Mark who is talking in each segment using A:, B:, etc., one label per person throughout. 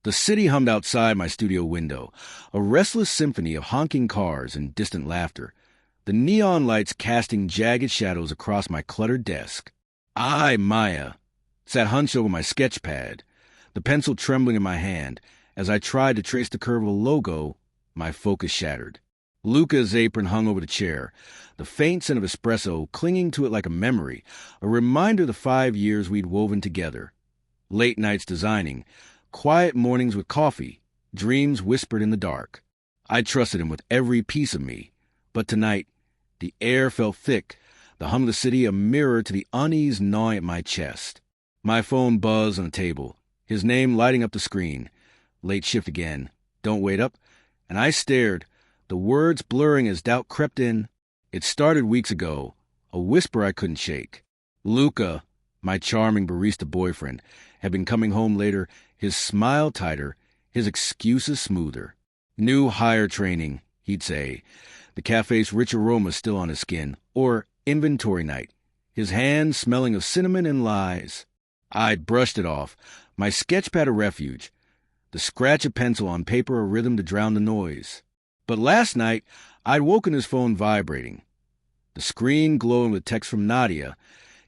A: The city hummed outside my studio window, a restless symphony of honking cars and distant laughter, the neon lights casting jagged shadows across my cluttered desk. I, Maya, sat hunched over my sketch pad, the pencil trembling in my hand. As I tried to trace the curve of a logo, my focus shattered. Luca's apron hung over the chair, the faint scent of espresso clinging to it like a memory, a reminder of the 5 years we'd woven together. Late nights designing, quiet mornings with coffee, dreams whispered in the dark. I trusted him with every piece of me. But tonight, the air felt thick, the hum of the city a mirror to the unease gnawing at my chest. My phone buzzed on the table, his name lighting up the screen. Late shift again. Don't wait up. And I stared, the words blurring as doubt crept in. It started weeks ago, a whisper I couldn't shake. Luca, my charming barista boyfriend, had been coming home later, his smile tighter, his excuses smoother. New hire training, he'd say. The cafe's rich aroma still on his skin. Or inventory night, his hands smelling of cinnamon and lies. I'd brushed it off, my sketchpad a refuge, the scratch of pencil on paper a rhythm to drown the noise. But last night, I'd woken his phone vibrating, the screen glowing with text from Nadia.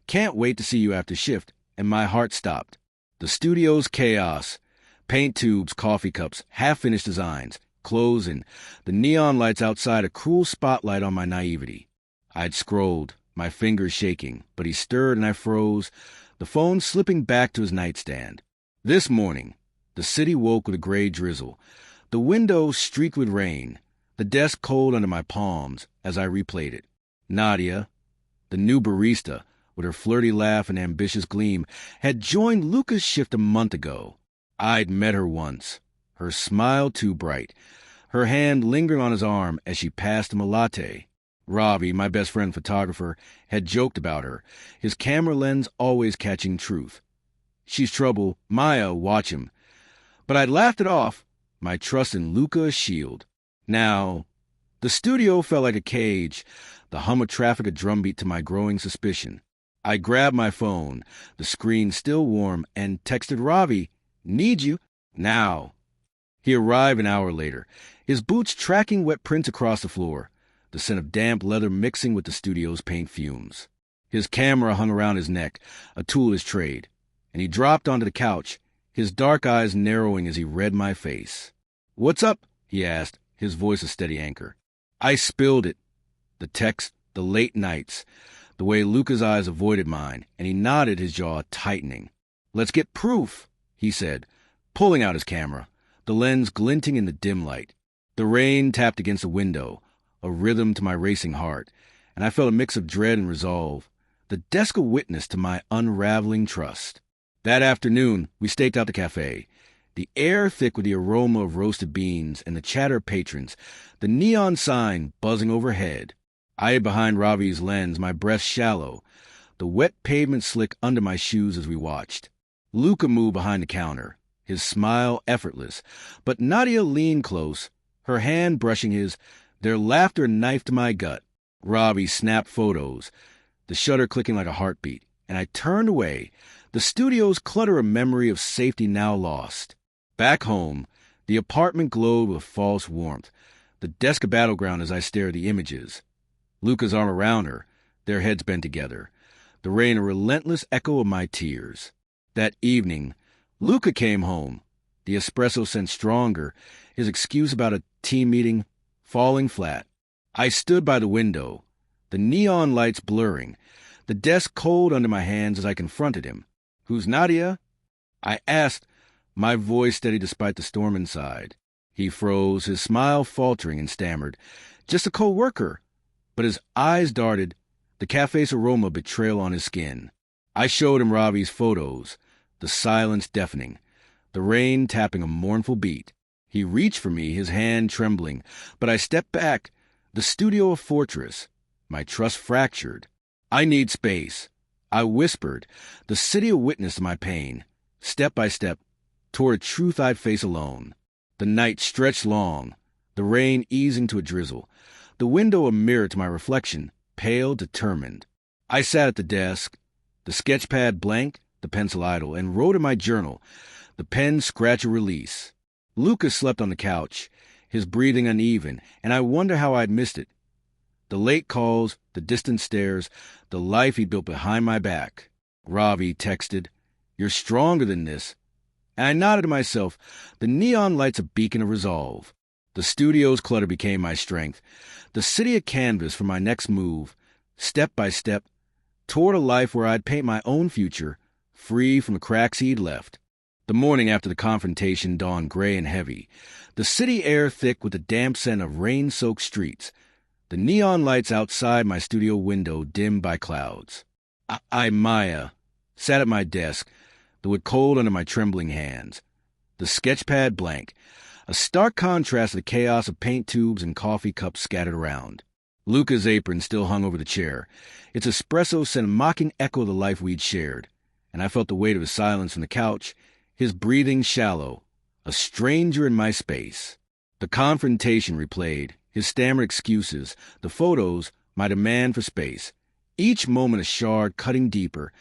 A: Can't wait to see you after shift, and my heart stopped. The studio's chaos, paint tubes, coffee cups, half-finished designs, clothes, and the neon lights outside a cruel spotlight on my naivety. I'd scrolled, my fingers shaking, but he stirred and I froze, the phone slipping back to his nightstand. This morning, the city woke with a gray drizzle, the window streaked with rain, the desk cold under my palms as I replayed it. Nadia, the new barista, with her flirty laugh and ambitious gleam, had joined Luca's shift a month ago. I'd met her once, her smile too bright, her hand lingering on his arm as she passed him a latte. Ravi, my best friend photographer, had joked about her, his camera lens always catching truth. She's trouble, Maya, watch him. But I'd laughed it off, my trust in Luca a shield. Now, the studio felt like a cage, the hum of traffic a drumbeat to my growing suspicion. I grabbed my phone, the screen still warm, and texted Ravi, "Need you, now." He arrived an hour later, his boots tracking wet prints across the floor, the scent of damp leather mixing with the studio's paint fumes. His camera hung around his neck, a tool of his trade, and he dropped onto the couch, his dark eyes narrowing as he read my face. "What's up?" he asked, his voice a steady anchor. I spilled it. The text, the late nights, the way Luca's eyes avoided mine, and he nodded, his jaw tightening. "Let's get proof," he said, pulling out his camera, the lens glinting in the dim light. The rain tapped against the window, a rhythm to my racing heart, and I felt a mix of dread and resolve, the desk a witness to my unraveling trust. That afternoon, we staked out the café, the air thick with the aroma of roasted beans and the chatter of patrons, the neon sign buzzing overhead. I hid behind Ravi's lens, my breath shallow, the wet pavement slick under my shoes as we watched. Luca moved behind the counter, his smile effortless, but Nadia leaned close, her hand brushing his, their laughter knifed my gut. Ravi snapped photos, the shutter clicking like a heartbeat, and I turned away, the studio's clutter a memory of safety now lost. Back home, the apartment glowed with false warmth, the desk a battleground as I stared at the images. Luca's arm around her, their heads bent together, the rain a relentless echo of my tears. That evening, Luca came home, the espresso scent stronger, his excuse about a team meeting falling flat. I stood by the window, the neon lights blurring, the desk cold under my hands as I confronted him. "Who's Nadia?" I asked, my voice steady despite the storm inside. He froze, his smile faltering, and stammered, "Just a co-worker." But his eyes darted, the cafe's aroma betrayal on his skin. I showed him Ravi's photos, the silence deafening, the rain tapping a mournful beat. He reached for me, his hand trembling, but I stepped back, the studio a fortress, my trust fractured. "I need space," I whispered, the city a witness to my pain, step by step, toward a truth I'd face alone. The night stretched long, the rain easing to a drizzle, the window a mirror to my reflection, pale, determined. I sat at the desk, the sketch pad blank, the pencil idle, and wrote in my journal, The pen scratch-a-release. Luca slept on the couch, his breathing uneven, and I wonder how I'd missed it. The late calls, the distant stares, the life he built behind my back. Ravi texted, "You're stronger than this." And I nodded to myself. The neon lights a beacon of resolve. The studio's clutter became my strength. The city a canvas for my next move, step by step, toward a life where I'd paint my own future, free from the cracks he'd left. The morning after the confrontation dawned gray and heavy, the city air thick with the damp scent of rain-soaked streets, the neon lights outside my studio window dimmed by clouds. Maya, sat at my desk, the wood cold under my trembling hands, the sketchpad blank, a stark contrast to the chaos of paint tubes and coffee cups scattered around. Luca's apron still hung over the chair. Its espresso sent a mocking echo of the life we'd shared, and I felt the weight of his silence from the couch, his breathing shallow, a stranger in my space. The confrontation replayed, his stammered excuses, the photos, my demand for space, each moment a shard cutting deeper,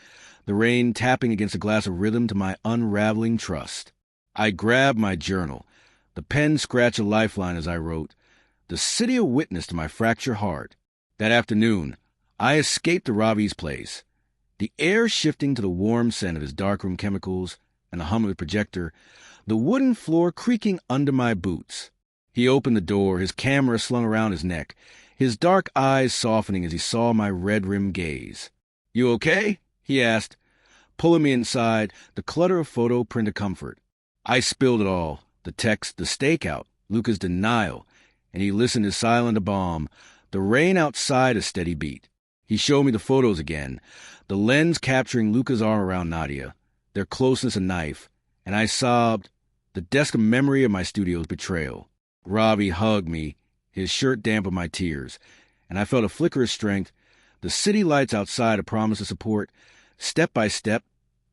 A: the rain tapping against a glass of rhythm to my unraveling trust. I grabbed my journal, the pen scratched a lifeline as I wrote, the city a witness to my fractured heart. That afternoon, I escaped to Ravi's place, the air shifting to the warm scent of his darkroom chemicals and the hum of the projector, the wooden floor creaking under my boots. He opened the door, his camera slung around his neck, his dark eyes softening as he saw my red-rimmed gaze. "You okay?" he asked, pulling me inside, the clutter of photo print a comfort. I spilled it all, the text, the stakeout, Luca's denial, and he listened as silent a balm, the rain outside a steady beat. He showed me the photos again, the lens capturing Luca's arm around Nadia, their closeness a knife, and I sobbed, the desk a memory of my studio's betrayal. Ravi hugged me, his shirt damp with my tears, and I felt a flicker of strength, the city lights outside a promise of support, step by step,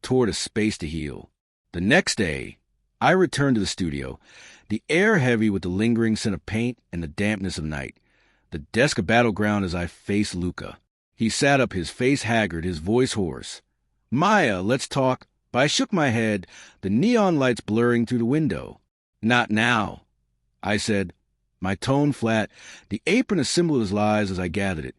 A: toward a space to heal. The next day, I returned to the studio, the air heavy with the lingering scent of paint and the dampness of night, the desk a battleground as I faced Luca. He sat up, his face haggard, his voice hoarse. "Maya, let's talk." But I shook my head, the neon lights blurring through the window. "Not now," I said, my tone flat, the apron a symbol of his lies as I gathered it,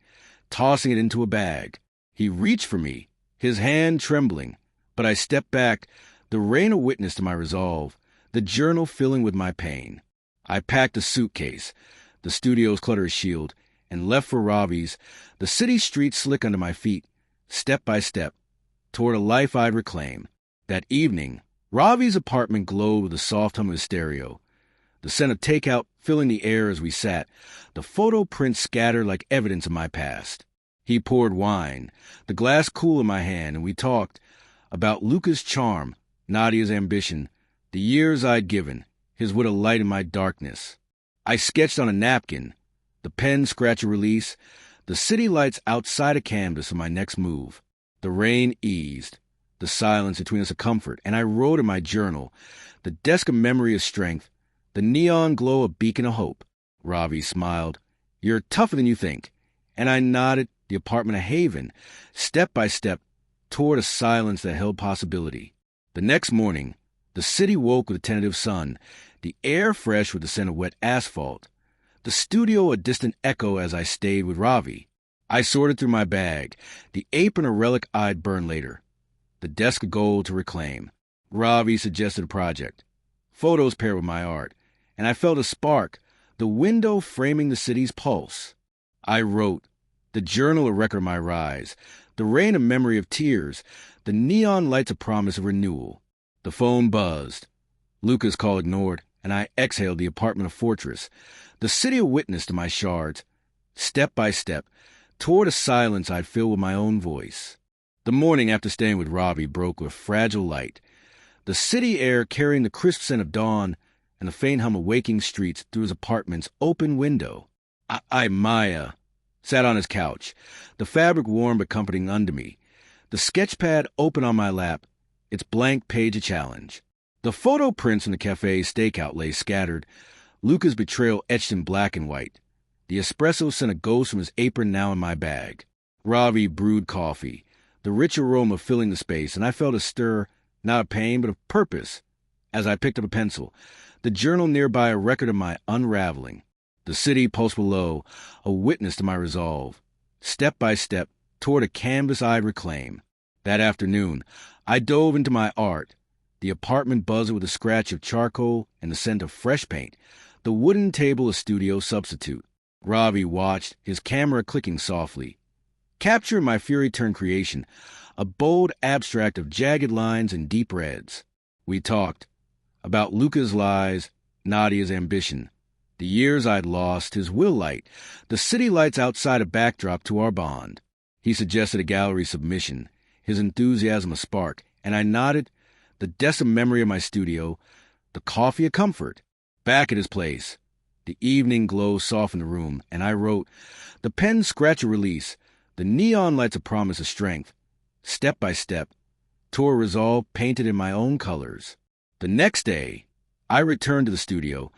A: tossing it into a bag. He reached for me, his hand trembling, but I stepped back, the rain a witness to my resolve, the journal filling with my pain. I packed a suitcase, the studio's clutter a shield, and left for Ravi's, the city streets slick under my feet, step by step, toward a life I'd reclaim. That evening, Ravi's apartment glowed with the soft hum of his stereo, the scent of takeout filling the air as we sat, the photo prints scattered like evidence of my past. He poured wine, the glass cool in my hand, and we talked about Luca's charm, Nadia's ambition, the years I'd given, his wit a light in my darkness. I sketched on a napkin, the pen scratch-a-release, the city lights outside a canvas for my next move. The rain eased, the silence between us a comfort, and I wrote in my journal, the desk a memory of strength, the neon glow a beacon of hope. Ravi smiled. "You're tougher than you think." And I nodded, the apartment a haven, step by step, toward a silence that held possibility. The next morning, the city woke with a tentative sun, the air fresh with the scent of wet asphalt, the studio a distant echo as I stayed with Ravi. I sorted through my bag, the apron a relic I'd burn later, the desk of gold to reclaim. Ravi suggested a project, photos paired with my art, and I felt a spark, the window framing the city's pulse. I wrote, the journal a record of my rise, the rain a memory of tears, the neon lights a promise of renewal. The phone buzzed. Luca's call ignored, and I exhaled the apartment a fortress, the city a witness to my shards, step by step, toward a silence I'd fill with my own voice. The morning after staying with Ravi broke with fragile light, the city air carrying the crisp scent of dawn and the faint hum of waking streets through his apartment's open window. Maya, sat on his couch, the fabric warm but comforting under me, the sketchpad open on my lap, its blank page a challenge. The photo prints from the café stakeout lay scattered, Luca's betrayal etched in black and white. The espresso sent a ghost from his apron now in my bag. Ravi brewed coffee, the rich aroma filling the space, and I felt a stir, not of pain, but of purpose, as I picked up a pencil. The journal nearby a record of my unraveling. The city pulse below, a witness to my resolve. Step by step, toward a canvas I'd reclaim. That afternoon, I dove into my art. The apartment buzzed with a scratch of charcoal and the scent of fresh paint. The wooden table a studio substitute. Ravi watched, his camera clicking softly. Capturing my fury-turned creation, a bold abstract of jagged lines and deep reds. We talked about Luca's lies, Nadia's ambition, the years I'd lost, his will light, the city lights outside a backdrop to our bond. He suggested a gallery submission, his enthusiasm a spark, and I nodded, the desk a memory of my studio, the coffee a comfort. Back at his place, the evening glow softened the room, and I wrote, the pen scratch a release, the neon lights a promise of strength. Step by step, toward resolve painted in my own colors. The next day, I returned to the studio,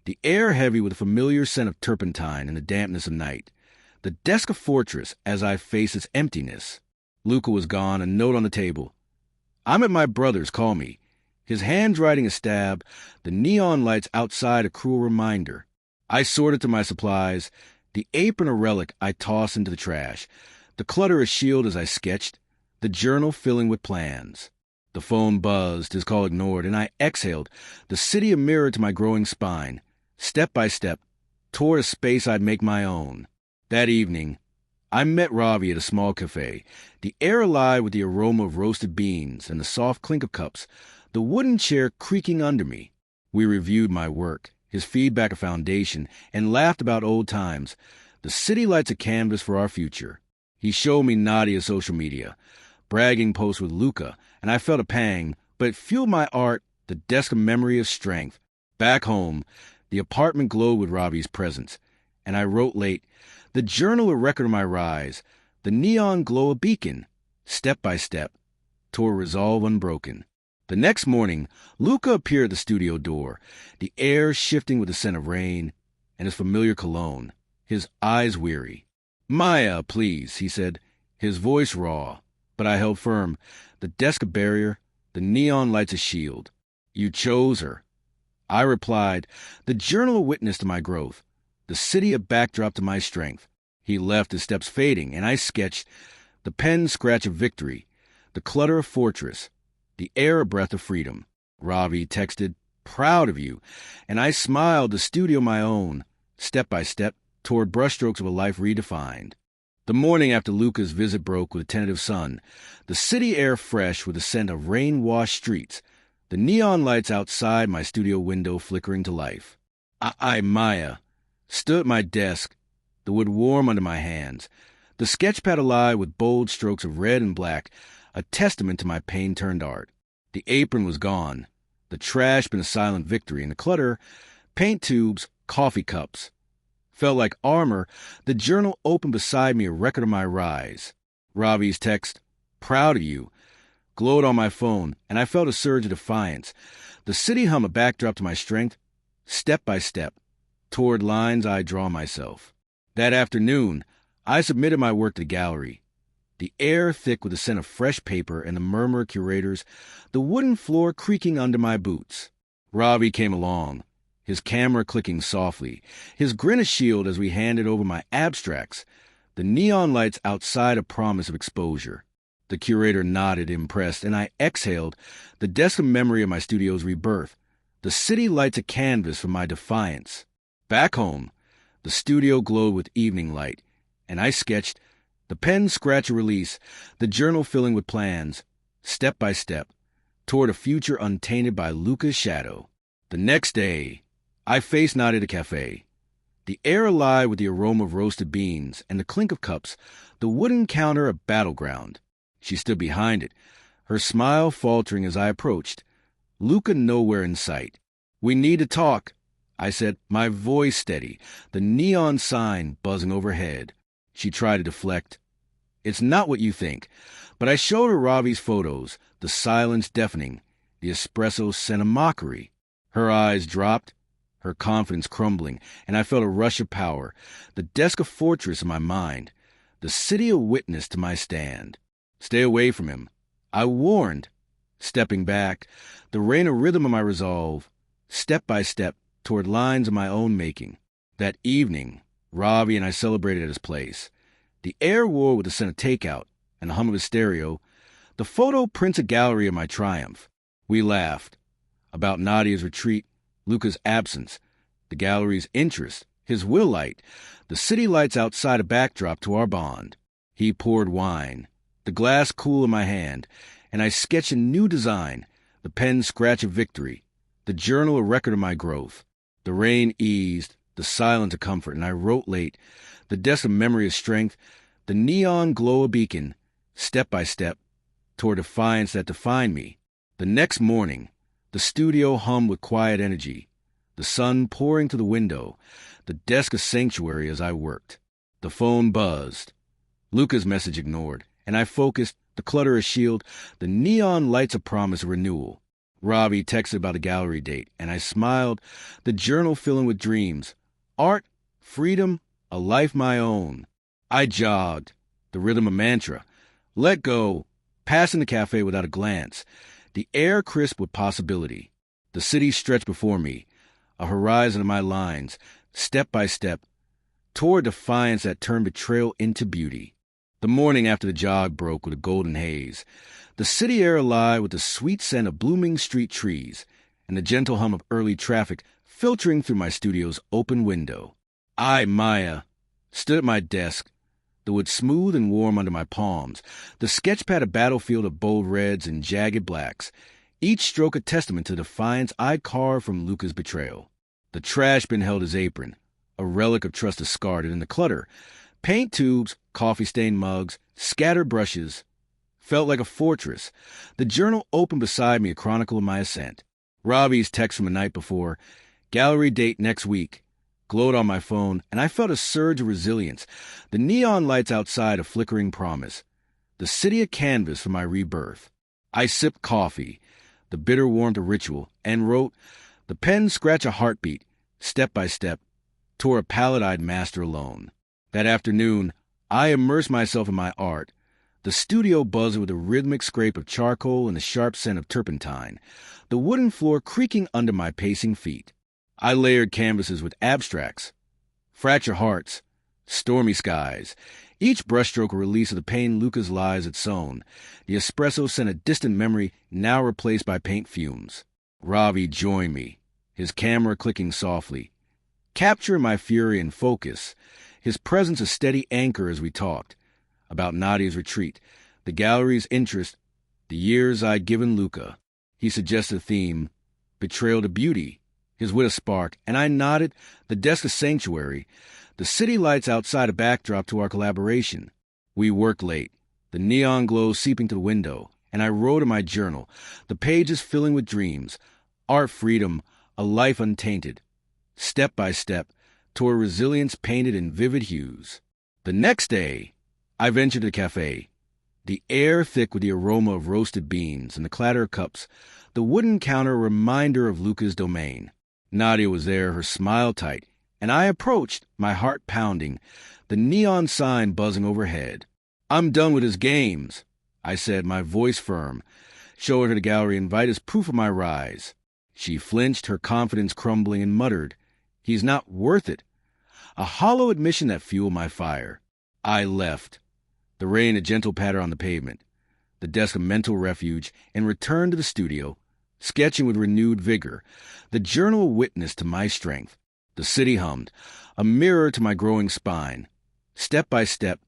A: the air heavy with a familiar scent of turpentine and the dampness of night. The desk a fortress as I faced its emptiness. Luca was gone, a note on the table. I'm at my brother's, call me. His handwriting a stab, the neon lights outside a cruel reminder. I sorted through my supplies, the apron a relic I tossed into the trash, the clutter a shield as I sketched, the journal filling with plans. The phone buzzed, his call ignored, and I exhaled, the city a mirror to my growing spine, step by step, toward a space I'd make my own. That evening, I met Ravi at a small café, the air alive with the aroma of roasted beans and the soft clink of cups, the wooden chair creaking under me. We reviewed my work, his feedback a foundation, and laughed about old times. The city lights a canvas for our future. He showed me Nadia's social media, bragging posts with Luca, and I felt a pang, but it fueled my art, the desk a memory of strength. Back home, the apartment glowed with Ravi's presence, and I wrote late, the journal a record of my rise, the neon glow a beacon, step by step, toward resolve unbroken. The next morning, Luca appeared at the studio door, the air shifting with the scent of rain and his familiar cologne, his eyes weary. Maya, please, he said, his voice raw, but I held firm, the desk a barrier, the neon lights a shield. You chose her. I replied, the journal a witness to my growth, the city a backdrop to my strength. He left, his steps fading, and I sketched the pen scratch of victory, the clutter of fortress, the air a breath of freedom. Ravi texted, proud of you, and I smiled, the studio my own, step by step, toward brushstrokes of a life redefined. The morning after Luca's visit broke with a tentative sun, the city air fresh with the scent of rain-washed streets, the neon lights outside my studio window flickering to life. I, Maya, stood at my desk, the wood warm under my hands, the sketchpad alive with bold strokes of red and black, a testament to my pain-turned art. The apron was gone, the trash been a silent victory, and the clutter, paint tubes, coffee cups, felt like armor. The journal opened beside me, a record of my rise. Ravi's text, proud of you, glowed on my phone, and I felt a surge of defiance. The city hum a backdrop to my strength, step by step, toward lines I draw myself. That afternoon, I submitted my work to the gallery. The air thick with the scent of fresh paper and the murmur of curators, the wooden floor creaking under my boots. Ravi came along, his camera clicking softly, his grin a shield as we handed over my abstracts, the neon lights outside a promise of exposure. The curator nodded, impressed, and I exhaled, the desk of memory of my studio's rebirth. The city lights a canvas for my defiance. Back home, the studio glowed with evening light, and I sketched, the pen scratch a release, the journal filling with plans, step by step, toward a future untainted by Luca's shadow. The next day, I faced Nadia at a café, the air alive with the aroma of roasted beans and the clink of cups, the wooden counter a battleground. She stood behind it, her smile faltering as I approached. Luca nowhere in sight. We need to talk, I said, my voice steady, the neon sign buzzing overhead. She tried to deflect. It's not what you think. But I showed her Ravi's photos, the silence deafening, the espresso scent a mockery. Her eyes dropped, her confidence crumbling, and I felt a rush of power, the desk a fortress in my mind, the city a witness to my stand. Stay away from him. I warned. Stepping back, the rain a rhythm of my resolve, step by step, toward lines of my own making. That evening, Ravi and I celebrated at his place. The air wore with the scent of takeout and the hum of his stereo. The photo prints a gallery of my triumph. We laughed about Nadia's retreat, Luca's absence, the gallery's interest, his will light, the city lights outside a backdrop to our bond. He poured wine, the glass cool in my hand, and I sketched a new design, the pen scratch of victory, the journal a record of my growth. The rain eased, the silence a comfort, and I wrote late, the desk a memory of strength, the neon glow a beacon, step by step, toward defiance that defined me. The next morning, the studio hummed with quiet energy, the sun pouring through the window, the desk a sanctuary as I worked. The phone buzzed. Luca's message ignored, and I focused, the clutter a shield, the neon lights a promise of renewal. Ravi texted about the gallery date, and I smiled, the journal filling with dreams. Art, freedom, a life my own. I jogged, the rhythm a mantra. Let go, passing the cafe without a glance. The air crisp with possibility. The city stretched before me, a horizon of my lines, step by step, toward defiance that turned betrayal into beauty. The morning after the jog broke with a golden haze, the city air alive with the sweet scent of blooming street trees, and the gentle hum of early traffic filtering through my studio's open window. I, Maya, stood at my desk, the wood smooth and warm under my palms, the sketchpad a battlefield of bold reds and jagged blacks, each stroke a testament to the defiance I carved from Luca's betrayal. The trash bin held his apron, a relic of trust discarded in the clutter. Paint tubes, coffee-stained mugs, scattered brushes, felt like a fortress. The journal opened beside me, a chronicle of my ascent. Ravi's text from the night before, gallery date next week, glowed on my phone, and I felt a surge of resilience. The neon lights outside a flickering promise. The city a canvas for my rebirth. I sipped coffee, the bitter warmth a ritual, and wrote, the pen scratched a heartbeat, step by step, tore a palette I'd master alone. That afternoon, I immersed myself in my art. The studio buzzed with a rhythmic scrape of charcoal and the sharp scent of turpentine, the wooden floor creaking under my pacing feet. I layered canvases with abstracts, fractured hearts, stormy skies, each brushstroke a release of the pain Luca's lies had sown. The espresso sent a distant memory now replaced by paint fumes. Ravi joined me, his camera clicking softly, capturing my fury and focus, his presence a steady anchor as we talked about Nadia's retreat, the gallery's interest, the years I'd given Luca. He suggested a theme, betrayal to beauty, his wit a spark, and I nodded, the desk a sanctuary, the city lights outside a backdrop to our collaboration. We worked late, the neon glow seeping through the window, and I wrote in my journal, the pages filling with dreams, art freedom, a life untainted, step by step, toward resilience painted in vivid hues. The next day, I ventured to the café, the air thick with the aroma of roasted beans and the clatter of cups, the wooden counter a reminder of Luca's domain. Nadia was there, her smile tight, and I approached, my heart pounding, the neon sign buzzing overhead. I'm done with his games, I said, my voice firm, showing her the gallery invite as proof of my rise. She flinched, her confidence crumbling, and muttered, he's not worth it. A hollow admission that fueled my fire. I left, the rain a gentle patter on the pavement, the desk a mental refuge, and returned to the studio, sketching with renewed vigor, the journal a witness to my strength. The city hummed, a mirror to my growing spine. Step by step,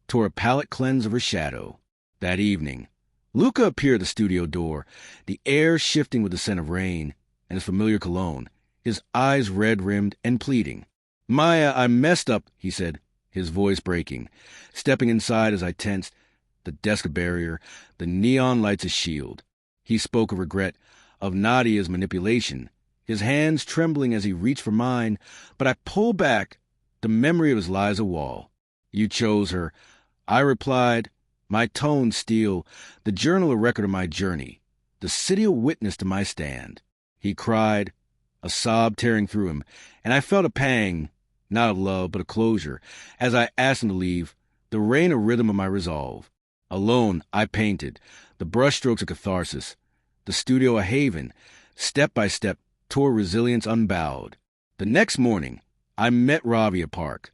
A: tore a palette cleanse of her shadow. That evening, Luca appeared at the studio door, the air shifting with the scent of rain and his familiar cologne, his eyes red-rimmed and pleading. Maya, I messed up, he said, his voice breaking, stepping inside as I tensed, the desk a barrier, the neon lights a shield. He spoke of regret, of Nadia's manipulation, his hands trembling as he reached for mine, but I pulled back, the memory of his lies a wall. You chose her. I replied, my tone steel, the journal a record of my journey, the city a witness to my stand. He cried, a sob tearing through him, and I felt a pang, not of love, but of closure, as I asked him to leave, the rain a rhythm of my resolve. Alone, I painted, the brushstrokes a catharsis, the studio a haven, step by step, toward resilience unbowed. The next morning, I met Ravi at park.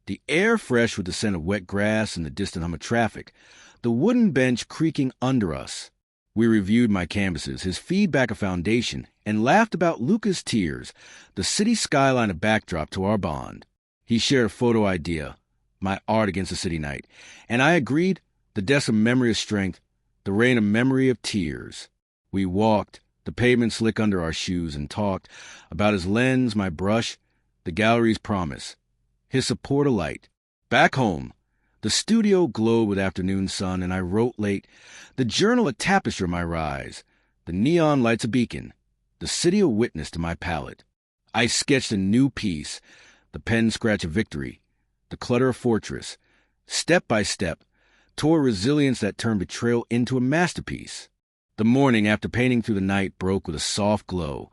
A: The air fresh with the scent of wet grass and the distant hum of traffic, the wooden bench creaking under us. We reviewed my canvases, his feedback a foundation, and laughed about Luca's tears, the city skyline a backdrop to our bond. He shared a photo idea, my art against the city night, and I agreed, the desk a memory of strength, the rain a memory of tears. We walked, the pavement slick under our shoes, and talked about his lens, my brush, the gallery's promise, his support a light. Back home, the studio glowed with afternoon sun, and I wrote late, the journal a tapestry of my rise, the neon lights a beacon, the city a witness to my palette. I sketched a new piece, the pen scratch of victory, the clutter a fortress, step by step, toward resilience that turned betrayal into a masterpiece. The morning after painting through the night broke with a soft glow,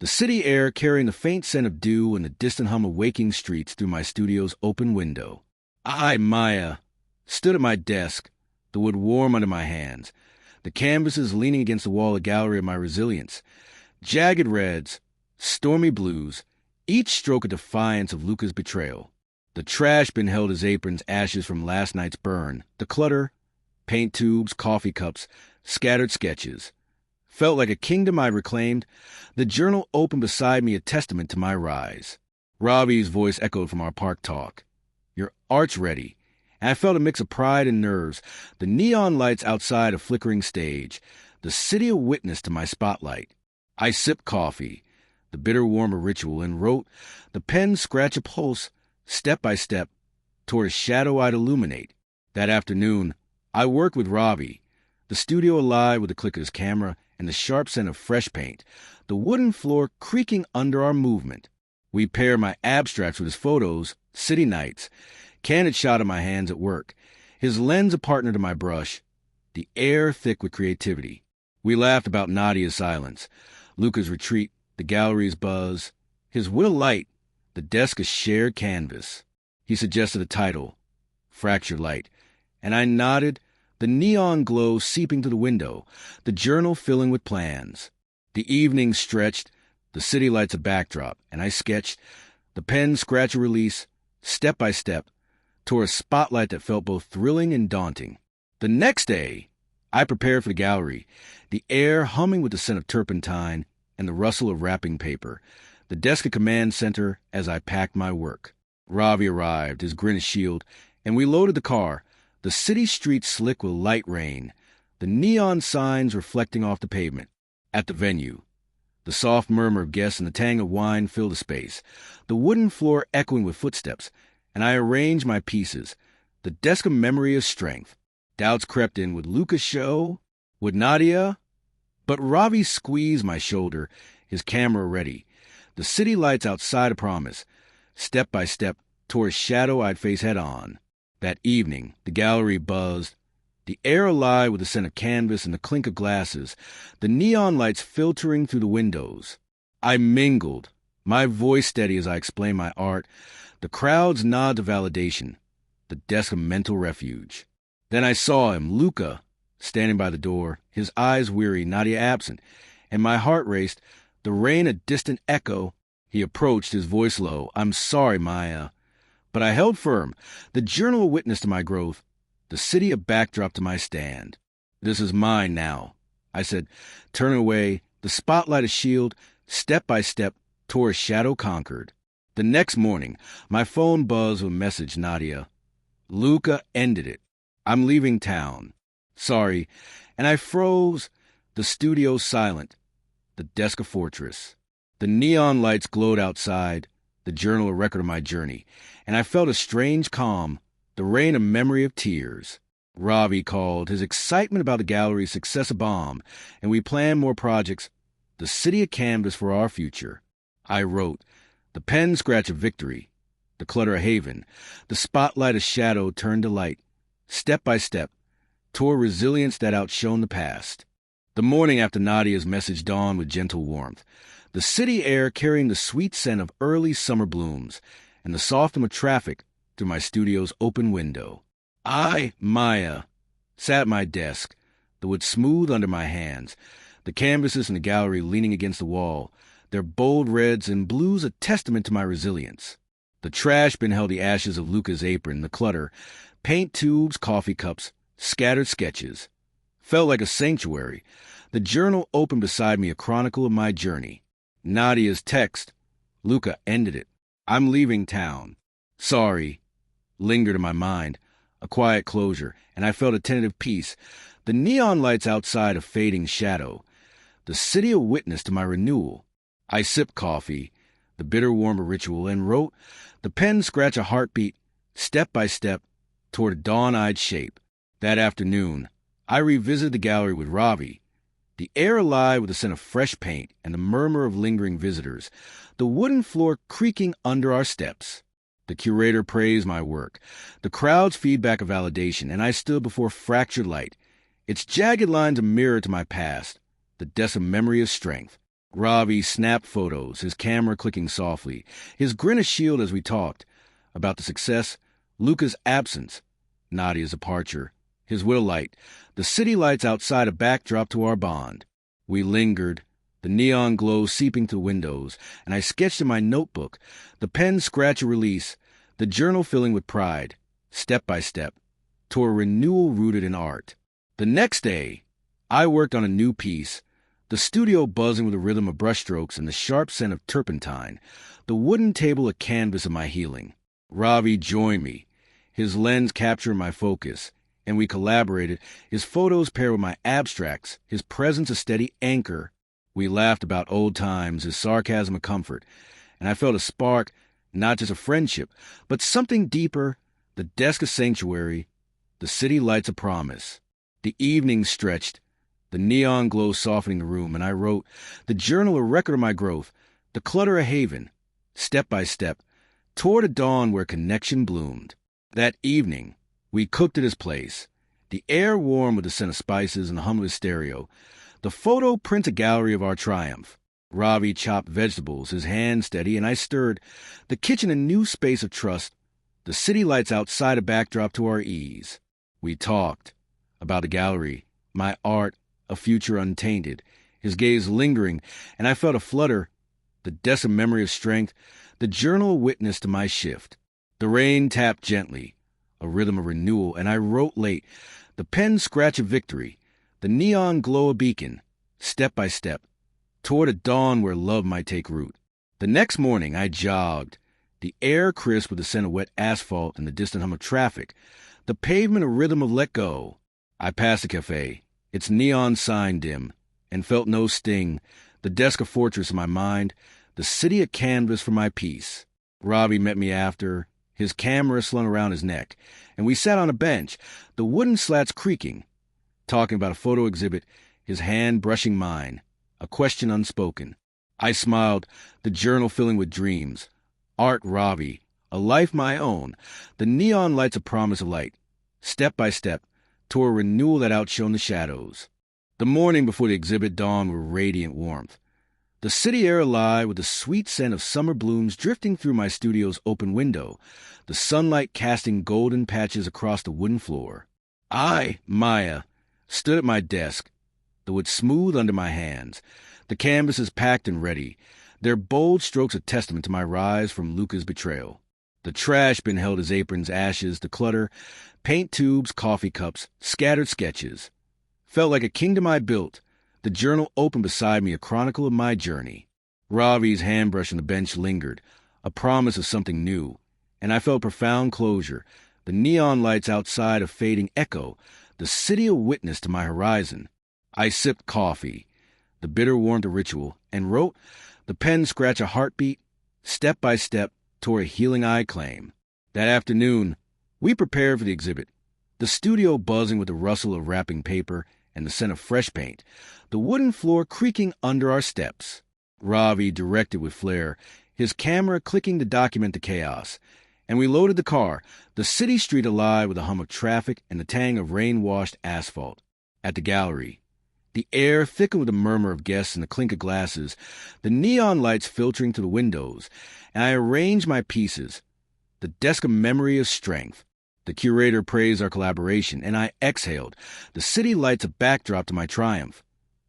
A: the city air carrying the faint scent of dew and the distant hum of waking streets through my studio's open window. I, Maya, stood at my desk, the wood warm under my hands, the canvases leaning against the wall of gallery of my resilience, jagged reds, stormy blues, each stroke a defiance of Luca's betrayal. The trash bin held his apron's ashes from last night's burn, the clutter, paint tubes, coffee cups, scattered sketches. Felt like a kingdom I reclaimed, the journal open beside me a testament to my rise. Ravi's voice echoed from our park talk. Your art's ready. And I felt a mix of pride and nerves, the neon lights outside a flickering stage, the city a witness to my spotlight. I sipped coffee, the bitter warm a ritual, and wrote, the pen scratch a pulse, step by step, toward a shadow I'd illuminate. That afternoon, I worked with Ravi, the studio alive with the click of his camera and the sharp scent of fresh paint, the wooden floor creaking under our movement. We paired my abstracts with his photos, city nights, candid shot of my hands at work, his lens a partner to my brush, the air thick with creativity. We laughed about Nadia's silence, Luca's retreat, the gallery's buzz, his will light, the desk a shared canvas. He suggested a title, Fractured Light, and I nodded, the neon glow seeping through the window, the journal filling with plans. The evening stretched, the city lights a backdrop, and I sketched, the pen scratch a release, step by step, toward a spotlight that felt both thrilling and daunting. The next day, I prepared for the gallery, the air humming with the scent of turpentine and the rustle of wrapping paper, the desk a command center as I packed my work. Ravi arrived, his grin a shield, and we loaded the car, the city streets slick with light rain, the neon signs reflecting off the pavement. At the venue, the soft murmur of guests and the tang of wine filled the space, the wooden floor echoing with footsteps, and I arranged my pieces, the desk of memory of strength. Doubts crept in, would Luca show? Would Nadia? But Ravi squeezed my shoulder, his camera ready, the city lights outside a promise, step by step, toward a shadow I'd face head-on. That evening, the gallery buzzed, the air alive with the scent of canvas and the clink of glasses, the neon lights filtering through the windows. I mingled, my voice steady as I explained my art, the crowd's nod to validation, the desk of mental refuge. Then I saw him, Luca, standing by the door, his eyes weary, Nadia absent, and my heart raced, the rain a distant echo. He approached, his voice low. I'm sorry, Maya. But I held firm, the journal a witness to my growth, the city a backdrop to my stand. This is mine now, I said, turning away, the spotlight a shield, step by step, toward a shadow conquered. The next morning, my phone buzzed with a message, Nadia. Luca ended it. I'm leaving town. Sorry. And I froze, the studio silent, the desk a fortress. The neon lights glowed outside, the journal a record of my journey, and I felt a strange calm, the rain a memory of tears. Ravi called, his excitement about the gallery's success a bomb, and we planned more projects, the city a canvas for our future. I wrote, the pen scratch of victory, the clutter a haven, the spotlight a shadow turned to light, step by step, toward resilience that outshone the past. The morning after Nadia's message dawned with gentle warmth, the city air carrying the sweet scent of early summer blooms, and the soft hum of traffic through my studio's open window. I, Maya, sat at my desk, the wood smooth under my hands, The canvases in the gallery leaning against the wall, their bold reds and blues a testament to my resilience. The trash bin held the ashes of Luca's apron, the clutter, paint tubes, coffee cups, scattered sketches. Felt like a sanctuary. The journal opened beside me, a chronicle of my journey. Nadia's text. Luca ended it. I'm leaving town. Sorry. Lingered in my mind. A quiet closure, and I felt a tentative peace. The neon lights outside a fading shadow. The city a witness to my renewal. I sipped coffee, the bitter warm a ritual, and wrote, the pen scratch a heartbeat, step by step, toward a dawn-eyed shape. That afternoon, I revisited the gallery with Ravi, the air alive with the scent of fresh paint and the murmur of lingering visitors, the wooden floor creaking under our steps. The curator praised my work, the crowd's feedback a validation, and I stood before fractured light, its jagged lines a mirror to my past, the desk a memory of strength. Ravi snapped photos, his camera clicking softly, his grin a shield as we talked about the success, Luca's absence, Nadia's departure, his will light, the city lights outside a backdrop to our bond. We lingered, the neon glow seeping through windows, and I sketched in my notebook, the pen scratch a release, the journal filling with pride, step by step, toward a renewal rooted in art. The next day, I worked on a new piece, the studio buzzing with the rhythm of brushstrokes and the sharp scent of turpentine, the wooden table a canvas of my healing. Ravi joined me, his lens capturing my focus, and we collaborated, his photos paired with my abstracts, his presence a steady anchor. We laughed about old times, his sarcasm a comfort, and I felt a spark, not just a friendship, but something deeper, the desk a sanctuary, the city lights a promise. The evening stretched, the neon glow softening the room, and I wrote, the journal a record of my growth, the clutter a haven, step by step, toward a dawn where connection bloomed. That evening, we cooked at his place, the air warm with the scent of spices and the hum of his stereo. The photo prints a gallery of our triumph. Ravi chopped vegetables, his hand steady, and I stirred. The kitchen a new space of trust, the city lights outside a backdrop to our ease. We talked about the gallery, my art, a future untainted, his gaze lingering, and I felt a flutter, the desk a memory of strength, the journal a witness to my shift. The rain tapped gently, a rhythm of renewal, and I wrote late, the pen scratch of victory, the neon glow a beacon, step by step, toward a dawn where love might take root. The next morning I jogged, the air crisp with the scent of wet asphalt and the distant hum of traffic, the pavement a rhythm of let go. I passed the café, its neon sign dim, and felt no sting, the desk a fortress in my mind, the city a canvas for my peace. Ravi met me after, his camera slung around his neck, and we sat on a bench, the wooden slats creaking, talking about a photo exhibit, his hand brushing mine, a question unspoken. I smiled, the journal filling with dreams. Art Ravi, a life my own, the neon lights a promise of light, step by step, toward a renewal that outshone the shadows. The morning before the exhibit dawned with radiant warmth. The city air alive with the sweet scent of summer blooms drifting through my studio's open window, the sunlight casting golden patches across the wooden floor. I, Maya, stood at my desk, the wood smooth under my hands, the canvases packed and ready, their bold strokes a testament to my rise from Luca's betrayal. The trash bin held his apron's ashes, the clutter, paint tubes, coffee cups, scattered sketches. Felt like a kingdom I built, the journal opened beside me, a chronicle of my journey. Ravi's handbrush on the bench lingered, a promise of something new, and I felt profound closure, the neon lights outside a fading echo, the city a witness to my horizon. I sipped coffee, the bitter warmth a ritual, and wrote, the pen scratch a heartbeat, step by step, toward a healing I claim. That afternoon, we prepared for the exhibit, the studio buzzing with the rustle of wrapping paper and the scent of fresh paint, the wooden floor creaking under our steps. Ravi directed with flair, his camera clicking to document the chaos, and we loaded the car, the city street alive with the hum of traffic and the tang of rain-washed asphalt. At the gallery, the air thickened with the murmur of guests and the clink of glasses, the neon lights filtering through the windows, and I arranged my pieces, the desk a memory of strength. The curator praised our collaboration, and I exhaled, the city lights a backdrop to my triumph.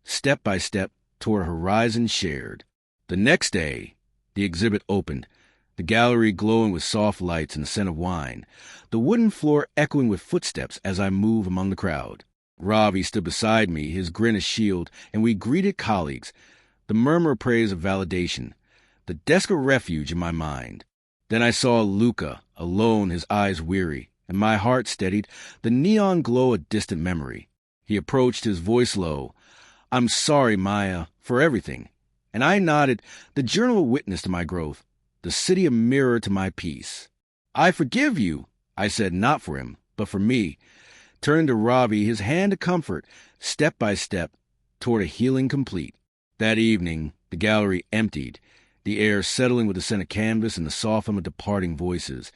A: step by step toward a horizon shared. The next day, the exhibit opened, the gallery glowing with soft lights and the scent of wine, the wooden floor echoing with footsteps as I moved among the crowd. Ravi stood beside me, his grin a shield, and we greeted colleagues, the murmur of praise of validation, the desk of refuge in my mind. Then I saw Luca, alone, his eyes weary, and my heart steadied, the neon glow a distant memory. He approached, his voice low. "I'm sorry, Maya, for everything." And I nodded, the journal a witness to my growth, the city a mirror to my peace. "I forgive you," I said, not for him, but for me. Turned to Ravi, his hand to comfort, step by step, toward a healing complete. That evening, the gallery emptied, the air settling with the scent of canvas and the soft hum of departing voices.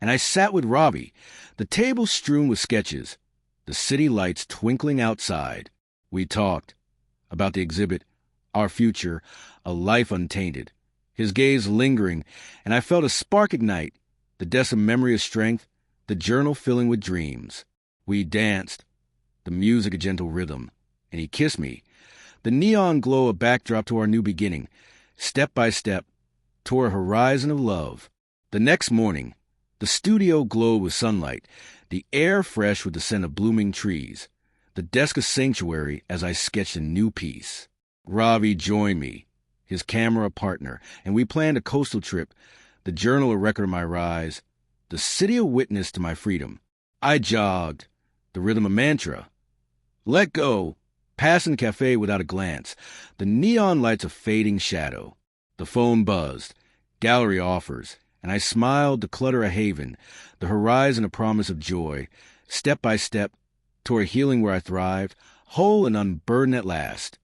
A: And I sat with Ravi, the table strewn with sketches, the city lights twinkling outside. We talked about the exhibit, our future, a life untainted. His gaze lingering, and I felt a spark ignite, the desk a memory of strength, the journal filling with dreams. We danced, the music a gentle rhythm, and he kissed me, the neon glow a backdrop to our new beginning, step by step, toward a horizon of love. The next morning, the studio glowed with sunlight, the air fresh with the scent of blooming trees, the desk a sanctuary as I sketched a new piece. Ravi joined me, his camera a partner, and we planned a coastal trip, the journal a record of my rise, the city a witness to my freedom. I jogged, the rhythm a mantra. Let go, passing the café without a glance, the neon lights a fading shadow. The phone buzzed, gallery offers, and I smiled, the clutter a haven, the horizon a promise of joy, step by step, toward healing where I thrived, whole and unburdened at last.